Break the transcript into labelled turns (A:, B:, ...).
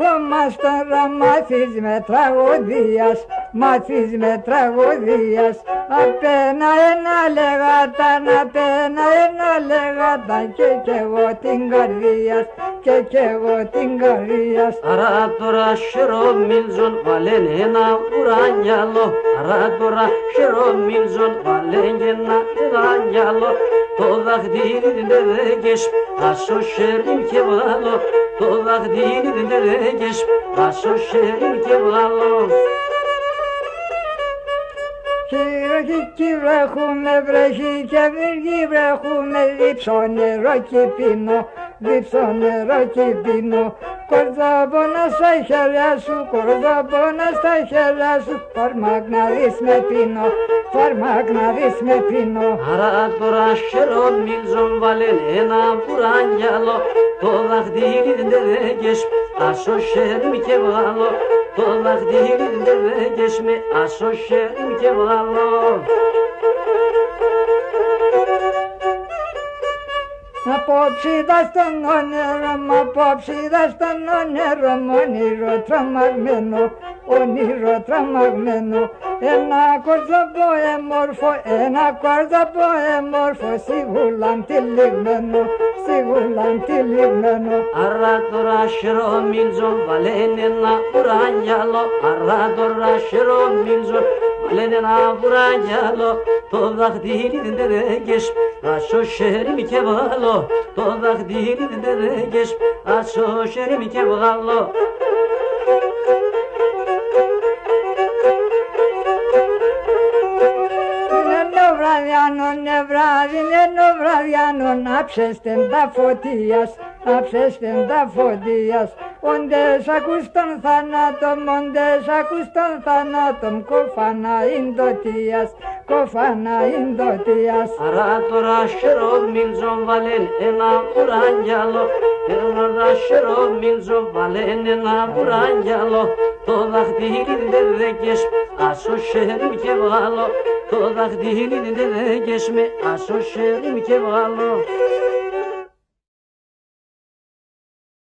A: ερχόμαστε τώρα μάθεις με τραγωδίας, μάθεις με τραγωδίας. Απένα ένα λέγαταν, απένα ένα λέγαταν και εγώ την καρδίας, και εγώ την καρδίας.
B: Άρα τώρα χειρομίλζον βάλεν ένα ουρανιάλο, άρα τώρα χειρομίλζον βάλεν ένα ουρανιάλο. Το δαχτυλί δεν δέγες, άσο χέριν και βάλω, το δαχτυλί δεν δέγες, άσο χέριν και βάλω.
A: Βρέχει βρέχουμε, βρέχει και βρέχει βρέχουμε, δίψω νερό και πίνω, δίψω νερό και πίνω. Κορδόπονα στα χέρια σου, κορδόπονα στα χέρια σου, φάρμακ να δεις με πίνω, φάρμακ να δεις με πίνω.
B: Άρα τώρα χειρομίλζον βάλεν ένα πουρανιάλο, το δαχτυλί δεν δέγες, άσο χέριν και βάλω, το δαχτυλί δεν δέγες με άσο χέριν και βάλω.
A: Απόψη δα στον όνειρο μου, απόψη δα στον όνειρο μου, όνειρο τρομαγμένο, όνειρο τρομαγμένο. Ένα κορδοπό εμόρφο, ένα κορδοπό εμόρφο, σιγούλαν τυλιγμένο, σιγούλαν τυλιγμένο.
B: Άρα τώρα χειρομίλζον βάλεν ένα ουρανιάλο, άρα τώρα χειρομίλζον βάλεν ένα ουρανιάλο. Το δαχτυλί δεν δέγες, άσο χέρι μη και βάλω, το δαχτυλί δεν δέγες, άσο χέρι μη και βάλω.
A: Είναι βραδιάνο, άψεστεν τα φωτίας, άψεστεν τα φωτίας. Όντες ακούς τον θάνατον, όντες ακούς τον θάνατον, κόφανα ιντοτίας, κόφανα ιντοτίας.
B: Άρα τώρα χειρομίλζον βάλεν ένα ουρανιάλο, τώρα χειρομίλζον βάλεν ένα ουρανιάλο. Το δαχτυλί δεν δέγες, άσο χέρι μη και βάλω, το δαχτυλί δεν δέγες με άσο χέρι μη και βάλω.